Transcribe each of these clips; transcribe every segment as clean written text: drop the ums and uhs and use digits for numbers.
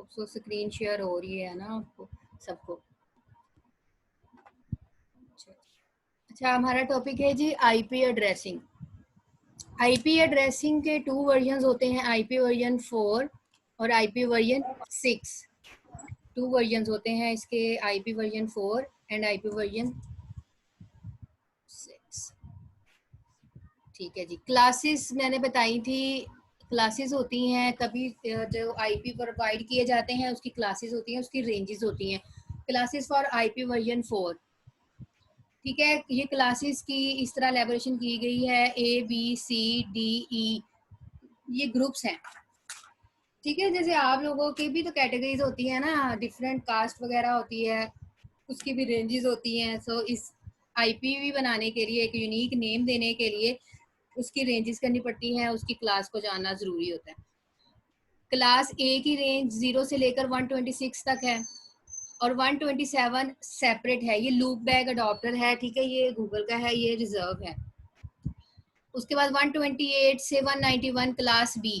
सो screen share हो रही है ना आपको सबको। अच्छा, हमारा टॉपिक है जी आईपी एड्रेसिंग। आईपी एड्रेसिंग के 2 वर्जन होते हैं, आईपी वर्जन 4 और आईपी वर्जन 6। 2 वर्जन होते हैं इसके, IP version 4 and IP version 6। ठीक है जी। क्लासेस मैंने बताई थी, क्लासेस होती हैं कभी जो आईपी प्रोवाइड किए जाते हैं उसकी क्लासेस होती हैं, उसकी रेंजेस होती हैं। क्लासेस फॉर आईपी वर्जन 4, ठीक है। ये क्लासेस की इस तरह एलेबोरेशन की गई है, A B C D E, ये ग्रुप्स हैं, ठीक है। जैसे आप लोगों की भी तो कैटेगरीज होती है ना, डिफरेंट कास्ट वगैरह होती है, उसकी भी रेंजेस होती हैं। सो इस आईपी बनाने के लिए, एक यूनिक नेम देने के लिए उसकी रेंजेस करनी पड़ती हैं, उसकी क्लास को जानना ज़रूरी होता है। क्लास ए की रेंज 0 से लेकर 126 तक है और 127 सेपरेट है। ये लूप बैग अडॉप्टर है, ठीक है, ये गूगल का है, ये रिजर्व है। उसके बाद 128 से 191 क्लास बी।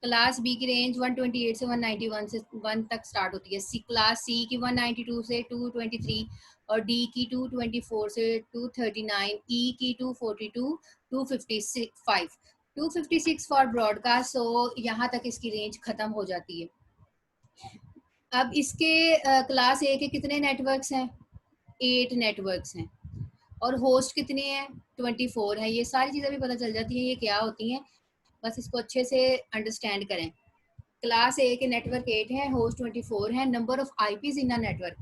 क्लास बी की रेंज 128 से 191 से 1 तक स्टार्ट होती है। क्लास सी की 192 से 223 और डी की 224 से 239, ई की 242, 255, 256 फॉर ब्रॉडकास्ट। सो यहाँ तक इसकी रेंज खत्म हो जाती है। अब इसके क्लास ए के कितने नेटवर्क्स हैं? 8 नेटवर्क्स हैं। और होस्ट कितने हैं? 24 है। ये सारी चीज़ें भी पता चल जाती हैं ये क्या होती हैं, बस इसको अच्छे से अंडरस्टैंड करें। क्लास ए के नेटवर्क 8 है, होस्ट 24 है। Number of IPs in a network,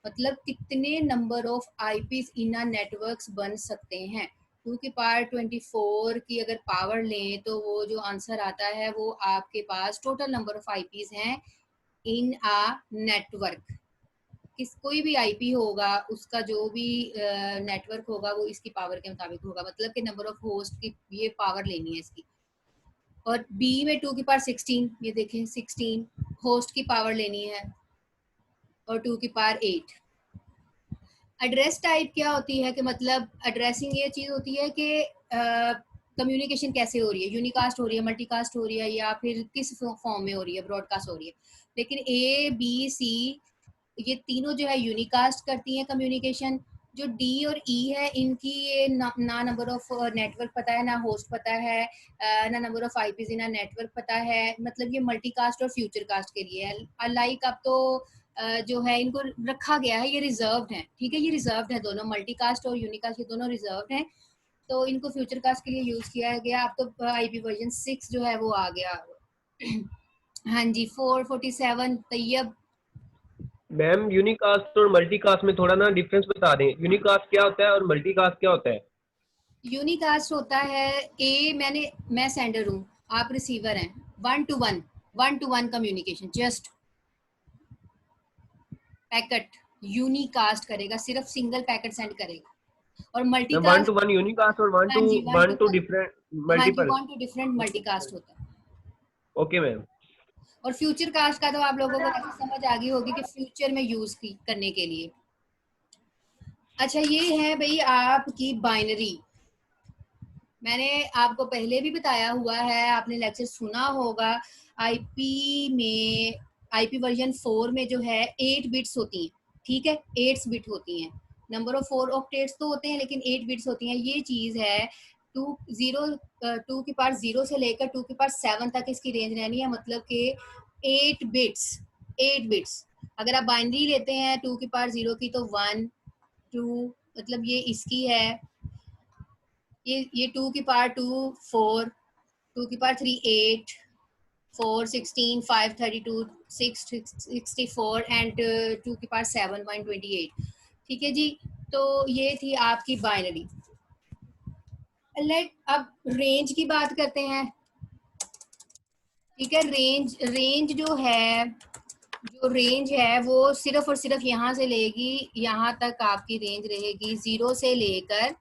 मतलब कितने number of IPs in a networks बन सकते हैं। 2 की पावर 24 की अगर पावर लें तो वो जो आंसर आता है वो आपके पास टोटल नंबर ऑफ आईपीज हैं इन अ नेटवर्क। कोई भी आईपी होगा उसका जो भी नेटवर्क होगा वो इसकी पावर के मुताबिक होगा, मतलब कि नंबर ऑफ होस्ट की ये पावर लेनी है इसकी। और बी में 2 की पावर 16, ये देखें 16 होस्ट की पावर लेनी है, और 2 की पावर 8। एड्रेस टाइप क्या होती है कि मतलब एड्रेसिंग ये चीज़ होती है कि कम्युनिकेशन कैसे हो रही है, यूनिकास्ट हो रही है, मल्टीकास्ट हो रही है, या फिर किस फॉर्म में हो रही है, ब्रॉडकास्ट हो रही है। लेकिन ए बी सी ये तीनों जो है यूनिकास्ट करती हैं कम्युनिकेशन। जो डी और ई है इनकी ये ना नंबर ऑफ नेटवर्क पता है, ना होस्ट पता है, ना number of IPs in network पता है, मतलब ये मल्टीकास्ट और फ्यूचर कास्ट के लिए है। अलाइक अब तो जो है इनको रखा गया है, ये रिजर्व्ड है, ठीक है, ये रिजर्व्ड है दोनों, मल्टीकास्ट और यूनिकास्ट, ये दोनों रिजर्व्ड हैं। तो इनको फ्यूचर कास्ट के लिए यूज किया गया। अब तो आईपी वर्जन 6 जो है वो आ गया। हाँ जी, 447 तैयब। मैम यूनिकास्ट और मल्टीकास्ट में थोड़ा ना डिफरेंस बता दें, यूनिकास्ट क्या होता है और मल्टीकास्ट क्या होता है? यूनिकास्ट होता है मैं सेंडर हूँ, आप रिसीवर हैं, 1 to 1 communication, just packet unicast करेगा, सिर्फ सिंगल पैकेट सेंड करेगा। और ma'am one two multicast, one unicast और हाँ जी, वन टू डिफरेंट हाँ जी, मल्टीपल। 1 to डिफरेंट मल्टीकास्ट होता है। Okay ma'am. और फ्यूचर कास्ट का तो आप लोगों को वैसे समझ आ गई होगी कि फ्यूचर में यूज करने के लिए। अच्छा, ये है भाई आपकी बाइनरी। मैंने आपको पहले भी बताया हुआ है, आपने लेक्चर सुना होगा। आईपी में, आईपी वर्जन 4 में जो है 8 बिट्स होती हैं, ठीक है, 8 बिट होती हैं। नंबर ऑफ 4 ऑक्टेट्स तो होते हैं लेकिन 8 बिट्स होती हैं। ये चीज़ है 2 की पावर 0 से लेकर 2 की पावर 7 तक इसकी रेंज रहनी है, मतलब कि 8 बिट्स, 8 बिट्स। अगर आप बाइनरी लेते हैं 2 की पावर 0 की तो 1 2, मतलब ये इसकी है। ये 2 की पावर 2 4, 2 की पावर 3 8, 4 16, 5 32, 6 64 एंड 2 की पावर 7 128। ठीक है जी, तो ये थी आपकी बाइनरी। लेट अब रेंज की बात करते हैं, ठीक है। रेंज जो रेंज है वो सिर्फ और सिर्फ यहाँ से लेगी, यहाँ तक आपकी रेंज रहेगी 0 से लेकर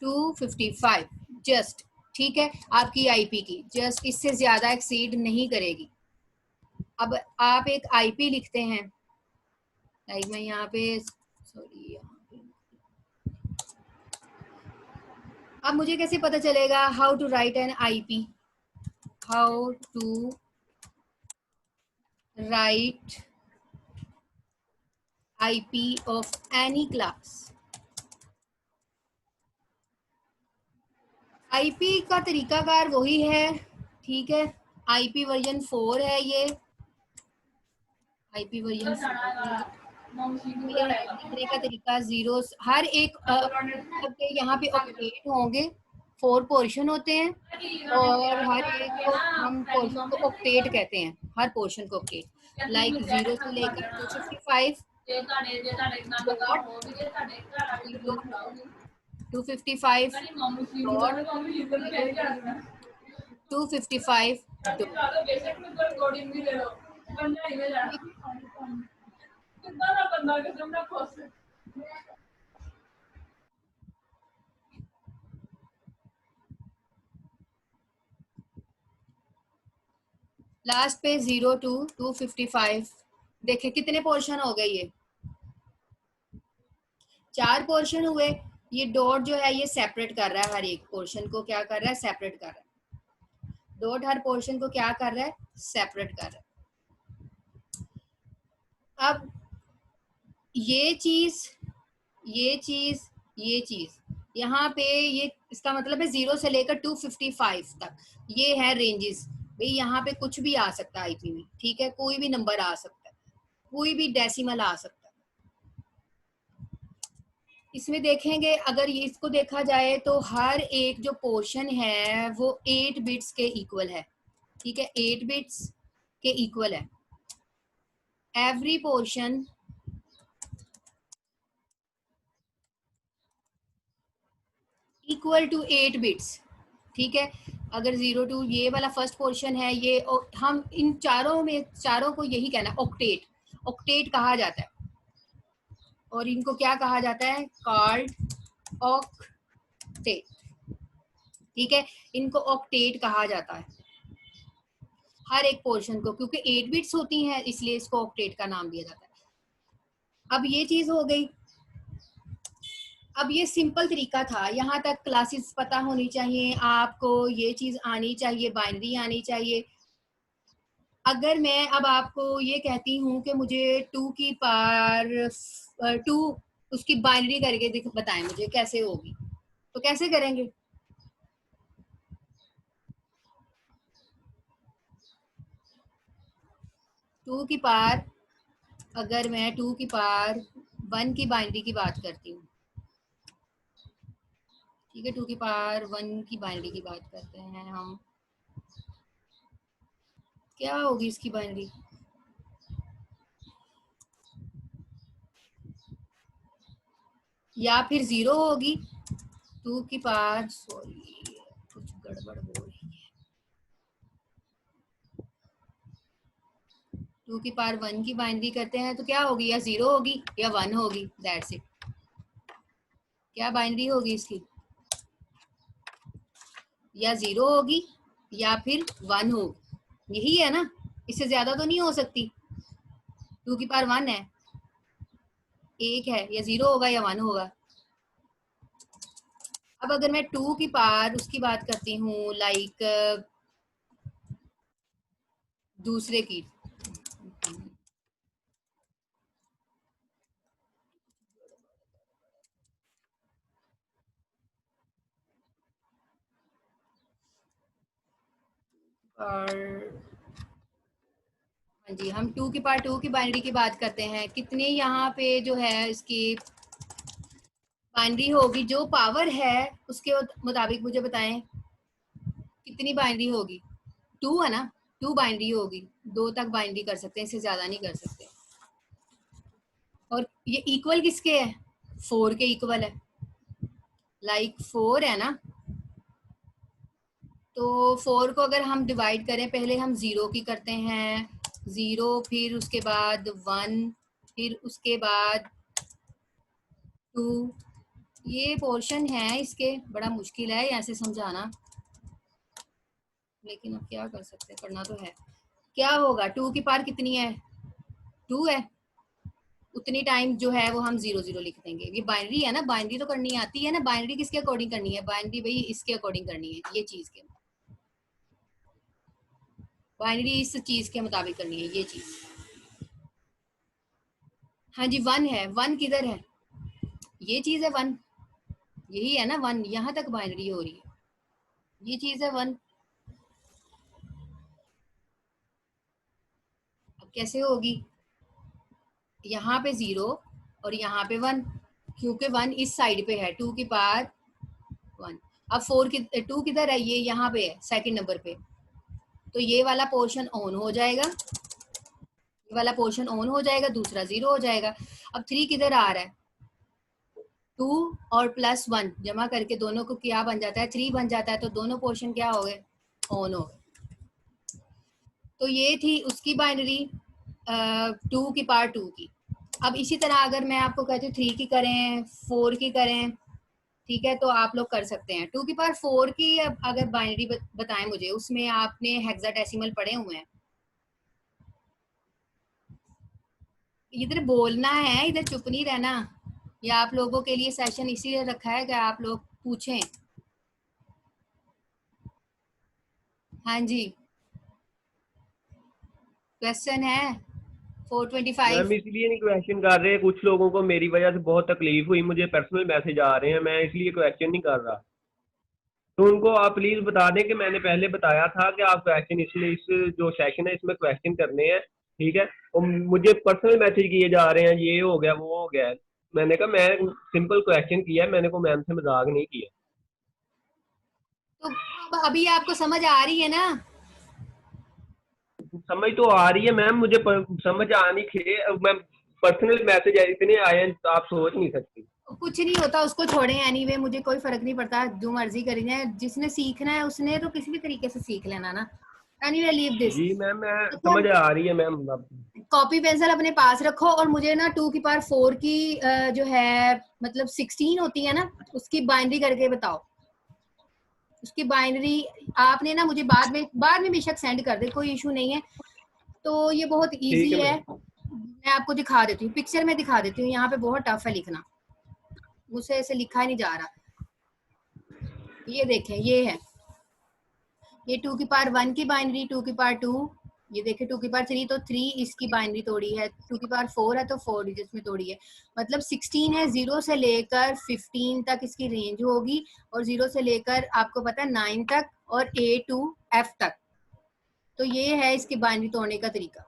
255 जस्ट, ठीक है, आपकी आईपी की, जस्ट इससे ज्यादा एक्सीड नहीं करेगी। अब आप एक आईपी लिखते हैं, लाइक मैं यहाँ पे, सॉरी, अब मुझे कैसे पता चलेगा how to write an IP, how to write IP of any class। IP का तरीकाकार वही है, ठीक है। IP वर्जन 4 है ये, IP वर्जन 4 ये लिखने का तरीका जीरो, हर एक यहाँ पे ऑक्टेट होंगे, 4 पोर्शन होते हैं और हर एक को हम पोर्शन को ऑक्टेट कहते हैं, हर पोर्शन को ऑक्टेट। लाइक 0 से लेकर 255 डॉट 255 डॉट 255 लास्ट पे 0 to 255। देखे कितने पोर्शन हो गए, ये 4 पोर्शन हुए। ये डॉट जो है ये सेपरेट कर रहा है, हर एक पोर्शन को क्या कर रहा है, सेपरेट कर रहा है। डॉट हर पोर्शन को क्या कर रहा है, सेपरेट कर रहा है। अब ये चीज, ये चीज, ये चीज यहाँ पे, ये इसका मतलब है 0 से लेकर 255 तक ये है रेंजेस। भाई यहाँ पे कुछ भी आ सकता है आईपी में, ठीक है, कोई भी नंबर आ सकता है, कोई भी डेसिमल आ सकता है। इसमें देखेंगे अगर ये इसको देखा जाए तो हर एक जो पोर्शन है वो 8 बिट्स के इक्वल है, ठीक है, 8 बिट्स के इक्वल है। Every portion equal to 8 bits, ठीक है। अगर 0 टू ये वाला फर्स्ट पोर्शन है ये, हम इन चारों में, चारों को यही कहना है ऑक्टेट, ऑक्टेट कहा जाता है। और इनको क्या कहा जाता है, कॉल्ड ऑक्टेट, ठीक है, इनको ऑक्टेट कहा जाता है हर एक पोर्शन को, क्योंकि 8 बिट्स होती हैं इसलिए इसको ऑक्टेट का नाम दिया जाता है। अब ये चीज हो गई। अब ये सिंपल तरीका था, यहाँ तक क्लासेस पता होनी चाहिए आपको, ये चीज आनी चाहिए, बाइनरी आनी चाहिए। अगर मैं अब आपको ये कहती हूँ कि मुझे 2 की पावर 2 उसकी बाइनरी करके बताएं मुझे कैसे होगी, तो कैसे करेंगे? 2 की पावर, अगर मैं 2 की पावर 1 की बाइनरी की बात करती हूँ, ठीक है, 2 की पावर 1 की बाइनरी की बात करते हैं हम, क्या होगी इसकी बाइनरी? या फिर 0 होगी। 2 की पावर, सॉरी कुछ गड़बड़ हो रही है, 2 की पावर 1 की बाइनरी करते हैं तो क्या होगी, या 0 होगी या 1 होगी, दैट्स इट। क्या बाइनरी होगी इसकी, या 0 होगी या फिर 1 होगी, यही है ना, इससे ज्यादा तो नहीं हो सकती। 2 की पावर 1 है, 1 है, या 0 होगा या 1 होगा। अब अगर मैं 2 की पावर उसकी बात करती हूँ, लाइक दूसरे की, और हाँ जी, हम 2 की पावर 2 की बाइनरी की बात करते हैं, कितने यहाँ पे जो है इसकी बाइनरी होगी, जो पावर है उसके मुताबिक मुझे बताएं कितनी बाइनरी होगी। 2 है ना, 2 बाइनरी होगी, 2 तक बाइनरी कर सकते हैं, इससे ज्यादा नहीं कर सकते। और ये इक्वल किसके है, 4 के इक्वल है, लाइक 4 है ना, तो 4 को अगर हम डिवाइड करें, पहले हम 0 की करते हैं, 0 फिर उसके बाद 1 फिर उसके बाद 2। ये पोर्शन है इसके, बड़ा मुश्किल है यहाँ से समझाना, लेकिन अब क्या कर सकते हैं, करना तो है। क्या होगा, 2 की पावर कितनी है, 2 है, उतनी टाइम जो है वो हम 0 0 लिख देंगे। ये बाइनरी है ना, बाइनरी तो करनी आती है ना, बाइनरी किसके अकॉर्डिंग करनी है, बाइनरी भाई इसके अकॉर्डिंग करनी है, ये चीज के। बाइनरी इस चीज के मुताबिक करनी है, ये चीज। हाँ जी, वन है, वन किधर है? ये चीज है वन, यही है ना वन, यहाँ तक बाइनरी हो रही है, ये चीज है वन। अब कैसे होगी? यहाँ पे जीरो और यहाँ पे वन, क्योंकि वन इस साइड पे है, टू की पावर वन। अब फोर की टू किधर है? ये यहाँ पे है सेकंड नंबर पे, तो ये वाला पोर्शन ऑन हो जाएगा, ये वाला पोर्शन ऑन हो जाएगा, दूसरा जीरो हो जाएगा। अब थ्री किधर आ रहा है? टू और प्लस वन जमा करके दोनों को क्या बन जाता है? थ्री बन जाता है, तो दोनों पोर्शन क्या हो गए? ऑन हो गए। तो ये थी उसकी बाइनरी, टू की पावर टू की। अब इसी तरह अगर मैं आपको कहती हूँ थ्री की करें, फोर की करें, ठीक है, तो आप लोग कर सकते हैं। टू की पावर फोर की अगर बाइनरी बताएं मुझे, उसमें आपने हेक्साडेसिमल पढ़े हुए हैं? इधर बोलना है, इधर चुप नहीं रहना। ये आप लोगों के लिए सेशन इसीलिए रखा है कि आप लोग पूछें। हाँ जी, क्वेश्चन है 425। मैम इसलिए नहीं क्वेश्चन कर रहे, कुछ लोगों को मेरी वजह से बहुत तकलीफ हुई, मुझे पर्सनल मैसेज आ रहे हैं, मैं इसलिए क्वेश्चन नहीं कर रहा। तो उनको आप प्लीज बता दें कि मैंने पहले बताया था कि आप क्वेश्चन इसमें, इस जो सेशन है इसमें क्वेश्चन करने हैं, ठीक है। और मुझे पर्सनल मैसेज किए जा रहे हैं, ये हो गया वो हो गया। मैंने कहा मैं सिंपल क्वेश्चन किया है, मैंने को मैम से मजाक नहीं किया। तो अब अभी आपको समझ आ रही है ना? समझ तो आ रही है मैम, मुझे समझ आनी थे। मैम पर्सनल मैसेज इतने आए हैं तो आप सोच नहीं सकती। कुछ नहीं होता, उसको छोड़े। एनीवे मुझे कोई फर्क नहीं पड़ता, जो मर्जी करी जाए, जिसने सीखना है उसने तो किसी भी तरीके से सीख लेना ना। Anyway leave this. जी मैम, मैं समझ आ रही है मैम अब। कॉपी पेंसिल अपने पास रखो, और मुझे ना टू की पावर फोर की जो है मतलब 16 होती है ना, उसकी बाइनरी करके बताओ। उसकी बाइनरी आपने ना मुझे बाद में बेशक सेंड कर दे, कोई इशू नहीं है। तो ये बहुत ठीक इजी है है, मैम। मैं आपको दिखा देती हूँ, पिक्चर में दिखा देती हूँ। यहाँ पे बहुत टफ है लिखना, मुझसे ऐसे लिखा ही नहीं जा रहा। ये देखें, ये है, ये टू की पावर वन की बाइनरी, टू की पावर टू, ये देखें टू की पावर थ्री, तो थ्री इसकी बाइनरी तोड़ी है। टू की पावर फोर है तो फोर डिजिट्स में तोड़ी है, मतलब 16 है। जीरो से लेकर 15 तक इसकी रेंज होगी, और जीरो से लेकर आपको पता है 9 तक, और ए टू एफ तक। तो ये है इसकी बाइनरी तोड़ने का तरीका।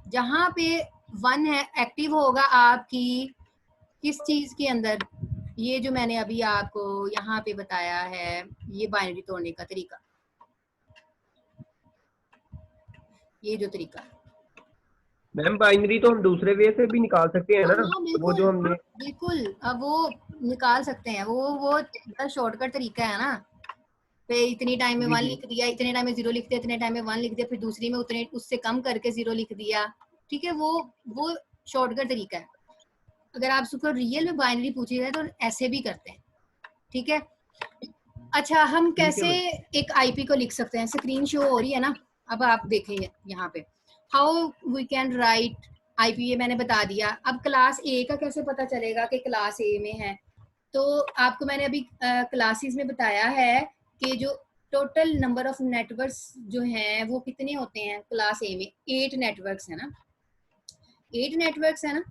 जहां पे वन है एक्टिव होगा आपकी किस चीज के अंदर, ये जो मैंने अभी आपको यहाँ पे बताया है, ये बाइनरी तोड़ने का तरीका, ये जो तरीका। मैम बाइनरी तो हम दूसरे वे से भी निकाल सकते हैं हाँ ना, हाँ वो बिल्कुल, जो हमने। बिल्कुल। अब वो निकाल सकते हैं, वो बड़ा शॉर्टकट तरीका है ना। पे इतनी टाइम में जी वन जी। लिख दिया, इतने टाइम में जीरो लिख दिया, इतने टाइम में वन लिख दिया, फिर दूसरी में उतने उससे कम करके जीरो लिख दिया। ठीक है, वो शॉर्टकट तरीका है। अगर आप उसको रियल में बाइनरी पूछिएगा तो ऐसे भी करते हैं। ठीक है। अच्छा, हम ठीक है कैसे मैम। एक आईपी को लिख सकते हैं? स्क्रीन शो हो रही है ना? अब आप देखें यहाँ पे, how we can write IP, ये मैंने बता दिया। अब क्लास ए का कैसे पता चलेगा कि क्लास ए में है? तो आपको मैंने अभी क्लासेस में बताया है कि जो टोटल नंबर ऑफ नेटवर्क्स जो हैं वो कितने होते हैं क्लास ए में? 8 नेटवर्क्स है ना, 8 नेटवर्क्स है ना।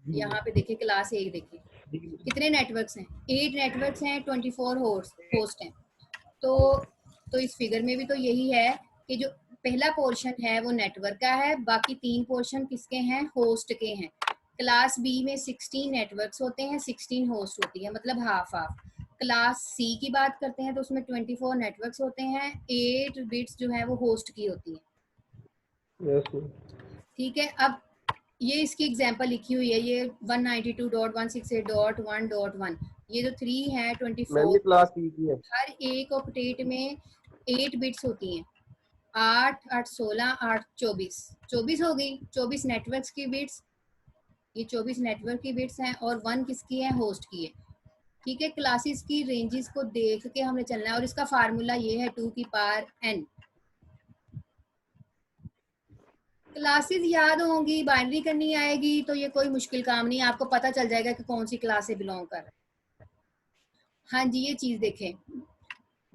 जी यहाँ पे देखिए क्लास ए देखिए जी। कितने नेटवर्क्स हैं? 8 नेटवर्क्स हैं, 24 होस्ट हैं। तो इस फिगर में भी तो यही है कि जो पहला पोर्शन है वो नेटवर्क का है, बाकी 3 पोर्शन किसके हैं? होस्ट के हैं। क्लास बी में 16 नेटवर्क्स होते हैं, 16 होस्ट होती है, मतलब हाफ हाफ। क्लास सी की बात करते हैं तो उसमें 24 नेटवर्क्स होते हैं, 8 बिट्स जो है वो होस्ट की होती है। Yes ma'am. ठीक है। अब ये इसकी एग्जांपल लिखी हुई है, ये 192.168.1.1, ये जो 3 है मैम 24, ये क्लास सी की है। हर एक ऑक्टेट में 8 बिट्स होती हैं। 8 8 16 8 24, 24 हो गई, 24 नेटवर्क्स की बिट्स। ये 24 नेटवर्क की बिट्स हैं, और 1 किसकी है? होस्ट की है। ठीक है, क्लासेस की रेंजेस को देख के हमें चलना है, और इसका फार्मूला ये है 2 की पावर n। क्लासेस याद होंगी, बाइनरी करनी आएगी, तो ये कोई मुश्किल काम नहीं है, आपको पता चल जाएगा कि कौन सी क्लास से बिलोंग कर रहा है। हाँ जी, ये चीज देखें,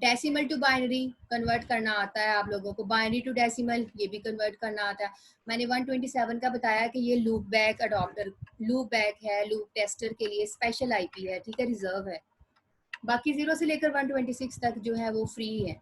डेसिमल टू बाइनरी कन्वर्ट करना आता है आप लोगों को, बाइनरी टू डेसिमल ये भी कन्वर्ट करना आता है। मैंने 127 का बताया कि ये loop back adopter, loop back है, लूप टेस्टर के लिए स्पेशल आईपी है, ठीक है, रिजर्व है। बाकी 0 से लेकर 126 तक जो है वो फ्री है।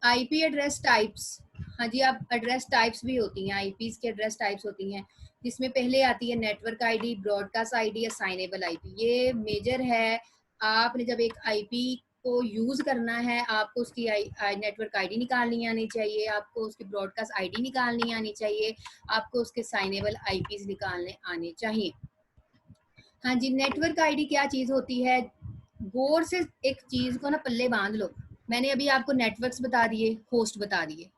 आईपी एड्रेस टाइप्स, हाँ जी, आप एड्रेस टाइप्स भी होती हैं, आईपीज की एड्रेस टाइप्स होती हैं, जिसमें पहले आती है network ID, broadcast ID, assignable IP. ये मेजर है। आपने जब एक आईपी को यूज करना है, आपको उसकी नेटवर्क आईडी निकालनी आनी चाहिए, आपको उसकी ब्रॉडकास्ट आईडी निकालनी आनी चाहिए, आपको उसके साइनेबल आईपीज निकालने आने चाहिए। हाँ जी, नेटवर्क आईडी क्या चीज होती है, गौर से एक चीज को ना पल्ले बांध लो। मैंने अभी आपको नेटवर्क्स बता दिए, होस्ट बता दिए,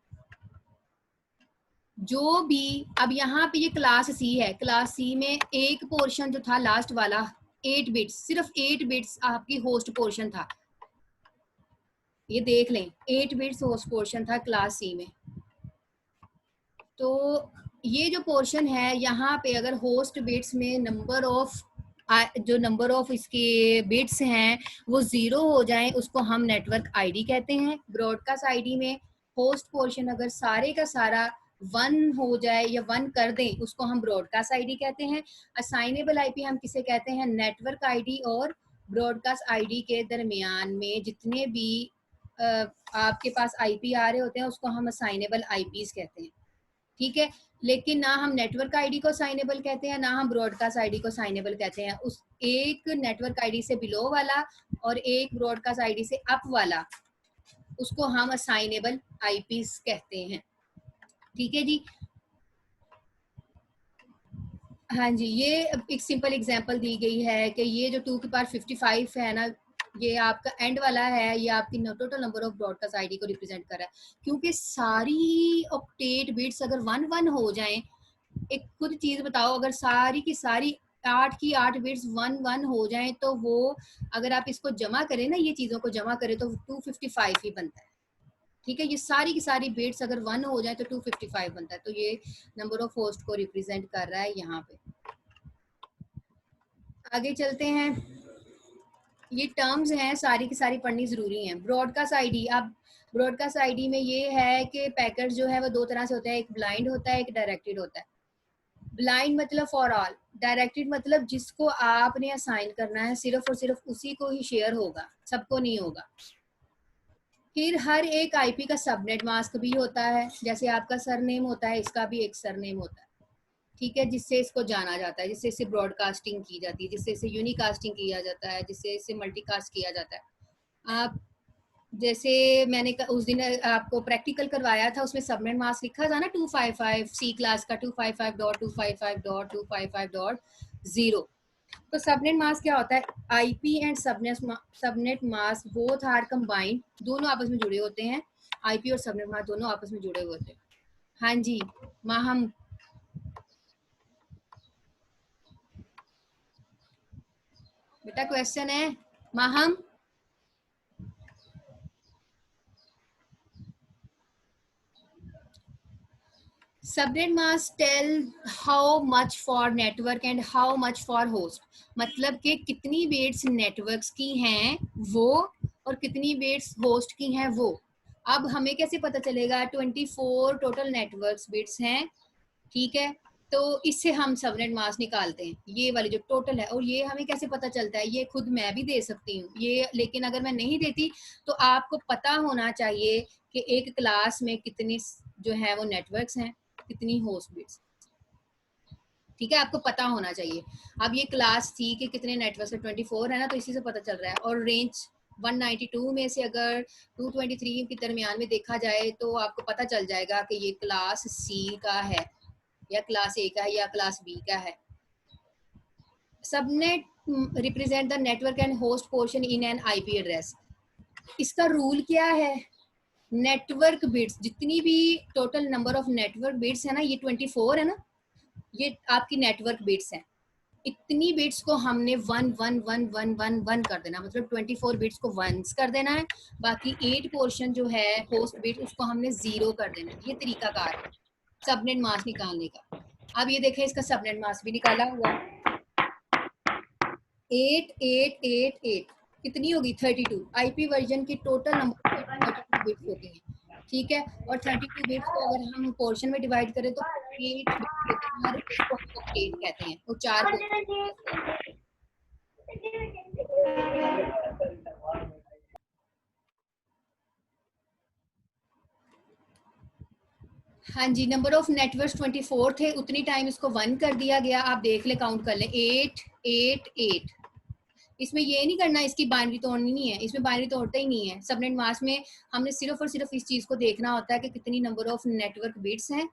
जो भी अब यहाँ पे ये क्लास सी है, क्लास सी में एक पोर्शन जो था लास्ट वाला 8 बिट्स, सिर्फ 8 बिट्स आपकी होस्ट पोर्शन था, ये देख लें 8 बिट्स होस्ट पोर्शन था क्लास सी में। तो ये जो पोर्शन है यहाँ पे अगर होस्ट बिट्स में नंबर ऑफ जो नंबर ऑफ इसके बिट्स हैं वो 0 हो जाए, उसको हम नेटवर्क आईडी कहते हैं। ब्रॉडकास्ट आईडी में होस्ट पोर्शन अगर सारे का सारा 1 हो जाए या 1 कर दें, उसको हम ब्रॉडकास्ट आईडी कहते हैं। असाइनेबल आईपी हम किसे कहते हैं, नेटवर्क आईडी और ब्रॉडकास्ट आईडी के दरमियान में जितने भी आपके पास आईपी आ रहे होते हैं उसको हम असाइनेबल आईपीज कहते हैं, ठीक है। लेकिन ना हम नेटवर्क आईडी को साइनेबल कहते हैं, ना हम ब्रॉडकास्ट आईडी को साइनेबल कहते हैं। उस एक नेटवर्क आईडी से बिलो वाला और एक ब्रॉडकास्ट आईडी से अप वाला, उसको हम असाइनेबल आईपीज कहते हैं, ठीक है जी। हाँ जी, ये एक सिंपल एग्जांपल दी गई है कि ये जो 2 की पावर 55 है ना, ये आपका एंड वाला है, ये आपकी total number of broadcast ID को रिप्रेजेंट कर रहा है। क्योंकि सारी ऑक्टेट बिट्स अगर 1-1 हो जाएं, एक खुद चीज बताओ, अगर सारी की सारी 8 की 8 बिट्स 1-1 हो जाएं, तो वो अगर आप इसको जमा करें ना, ये चीजों को जमा करें तो 255 ही बनता है, ठीक है। ये सारी की सारी बिट्स अगर 1 हो जाए तो 255 बनता है। तो ये नंबर ऑफ होस्ट को रिप्रेजेंट कर रहा है यहाँ पे। आगे चलते हैं, ये टर्म्स हैं सारी की सारी पढ़नी जरूरी हैं। ब्रॉडकास्ट आईडी, अब ब्रॉडकास्ट आईडी में ये है कि पैकेट जो है वो 2 तरह से होता है, एक ब्लाइंड होता है, एक डायरेक्टेड होता है। ब्लाइंड मतलब फॉर ऑल, डायरेक्टेड मतलब जिसको आपने असाइन करना है सिर्फ और सिर्फ उसी को ही शेयर होगा, सबको नहीं होगा। फिर हर एक आईपी का सबनेट मास्क भी होता है, जैसे आपका सरनेम होता है, इसका भी एक सरनेम होता है, ठीक है, जिससे इसको जाना जाता है, जिससे इसे ब्रॉडकास्टिंग की जाती है, जिससे इसे यूनिकास्टिंग किया जाता है, जिससे इसे मल्टीकास्ट किया जाता है। आप जैसे मैंने उस दिन आपको प्रैक्टिकल करवाया था, उसमें सबनेट मास्क लिखा था ना 255 सी क्लास का 255.255.255.0। तो सबनेट मास्क क्या होता है, IP and subnet mask both are combined, दोनों आपस में जुड़े होते हैं, आईपी और सबनेट मास्क दोनों आपस में जुड़े हुए होते हैं। हाँ जी माहम, बेटा क्वेश्चन है Maham. Subnet mask tell how much for network and how much for host, मतलब कि कितनी बिट्स नेटवर्क्स की हैं वो और कितनी बिट्स होस्ट की हैं वो। अब हमें कैसे पता चलेगा, 24 टोटल नेटवर्क्स बिट्स हैं, ठीक है। तो इससे हम सबनेट मास्क निकालते हैं, ये वाली जो टोटल है। और ये हमें कैसे पता चलता है, ये खुद मैं भी दे सकती हूँ ये, लेकिन अगर मैं नहीं देती तो आपको पता होना चाहिए कि एक क्लास में कितने जो है वो नेटवर्क्स हैं, कितनी होस्ट बिट्स, ठीक है, आपको पता होना चाहिए। अब ये क्लास थी कि कितने नेटवर्क्स है, 24 है ना, तो इसी से पता चल रहा है। और रेंज 192 में से अगर 223 के दरमियान में देखा जाए तो आपको पता चल जाएगा कि ये क्लास सी का है या क्लास ए का है या क्लास बी का है। Subnet represent the network and host portion in an IP address. इसका रूल क्या है, नेटवर्क बिट्स, जितनी भी total number of network bits है ना, ये 24 है ना, ये आपकी नेटवर्क बिट्स हैं। इतनी बिट्स को हमने 1 कर देना, मतलब 24 बिट्स को 1s कर देना है, बाकी 8 पोर्शन जो है होस्ट बिट उसको हमने 0 कर देना है। ये तरीकाकार है सबनेट मास्क निकालने का। अब ये देखें, इसका सबनेट मास्क भी निकाला हुआ 8888, कितनी होगी 32। आईपी वर्जन की टोटल नंबर 32 बिट्स होती हैं, ठीक है। और 32 बिट्स को अगर हम पोर्शन में डिवाइड करें तो 8 बिट्स होते हैं, हर बिट को हम ऑक्टेट कहते हैं, वो 4 पोर्शन। हाँ जी, नंबर ऑफ नेटवर्क्स 24 थे, उतनी टाइम इसको 1 कर दिया गया। आप देख ले, काउंट कर ले, 8 8 8। इसमें ये नहीं करना इसकी बाइनरी तोड़नी नहीं है, इसमें बाइनरी तोड़ता ही नहीं है। सबनेट मास्क में हमने सिर्फ और सिर्फ इस चीज को देखना होता है कि कितनी नंबर ऑफ नेटवर्क बिट्स हैं,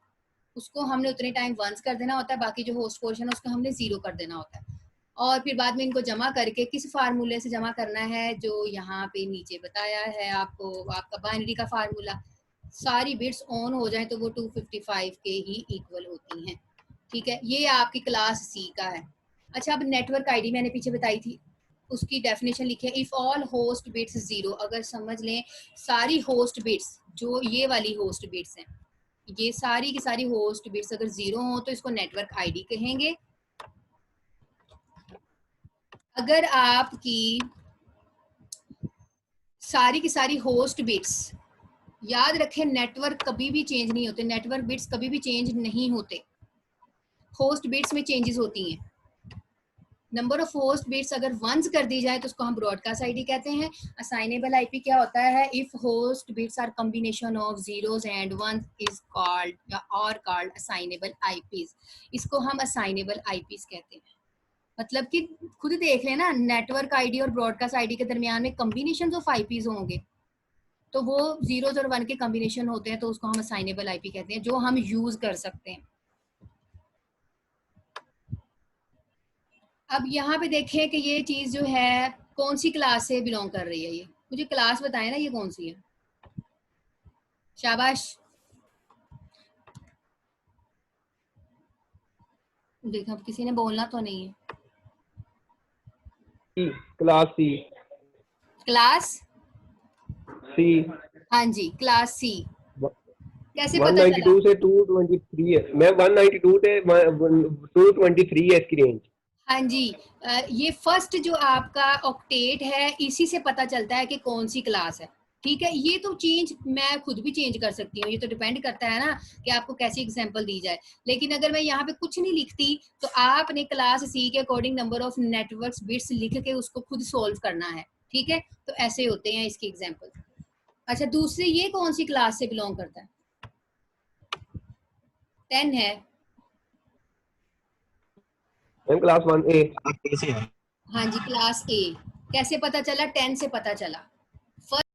उसको हमने उतने टाइम वंस कर देना होता है, बाकी जो होस्ट पोर्शन है उसको हमने 0 कर देना होता है। और फिर बाद में इनको जमा करके किस फार्मूले से जमा करना है, जो यहाँ पे नीचे बताया है आपको, आपका बाइनरी का फार्मूला। सारी बिट्स ऑन हो जाए तो वो 255 के ही इक्वल होती हैं, ठीक है। ये आपकी क्लास सी का है। अच्छा, अब नेटवर्क आईडी मैंने पीछे बताई थी, उसकी डेफिनेशन लिखी है, इफ ऑल होस्ट बिट्स 0। अगर समझ लें सारी होस्ट बिट्स, जो ये वाली होस्ट बिट्स हैं, ये सारी की सारी होस्ट बिट्स अगर 0 हो तो इसको नेटवर्क आईडी कहेंगे। अगर आपकी सारी की सारी होस्ट बिट्स, याद रखें नेटवर्क कभी भी चेंज नहीं होते, नेटवर्क बिट्स कभी भी चेंज नहीं होते, होस्ट बिट्स में चेंजेस होती हैं। नंबर ऑफ होस्ट बिट्स अगर वंस कर दी जाए तो उसको हम ब्रॉडकास्ट आईडी कहते हैं। असाइनेबल आईपी क्या होता है, if host bits are combination of zeros and ones is called या और कॉल्ड असाइनेबल आईपीज। इसको हम असाइनेबल आईपीज कहते हैं। मतलब कि खुद देख लेना, नेटवर्क आईडी और ब्रॉडकास्ट आईडी के दरमियान में कॉम्बिनेशन ऑफ आईपीज होंगे, तो वो जीरोस और वन के कॉम्बिनेशन होते हैं, तो उसको हम असाइनेबल आईपी कहते हैं, जो हम यूज कर सकते हैं। अब यहाँ पे देखें कि ये चीज जो है कौन सी क्लास से बिलोंग कर रही है, ये मुझे क्लास बताएं ना, ये कौन सी है। शाबाश, देखो अब किसी ने बोलना तो नहीं है। Class C. Class C. हाँ जी, क्लास सी। कैसे पता चला? 192 से 223 है। मैं 192 से 223 है इसकी रेंज। हाँ जी, ये फर्स्ट जो आपका ऑक्टेट है, इसी से पता चलता है कि कौन सी क्लास है, ठीक है। ये तो चेंज मैं खुद भी चेंज कर सकती हूँ, ये तो डिपेंड करता है ना कि आपको कैसी एग्जांपल दी जाए। लेकिन अगर मैं यहाँ पे कुछ नहीं लिखती तो आपने क्लास सी के according number of networks bits लिख के उसको खुद सोल्व करना है, ठीक है। तो ऐसे होते हैं इसकी एग्जाम्पल। अच्छा, दूसरे ये कौन सी क्लास से बिलोंग करता है? 10 है। Class 1A। हाँ जी, क्लास ए। कैसे पता चला? 10 से पता चला।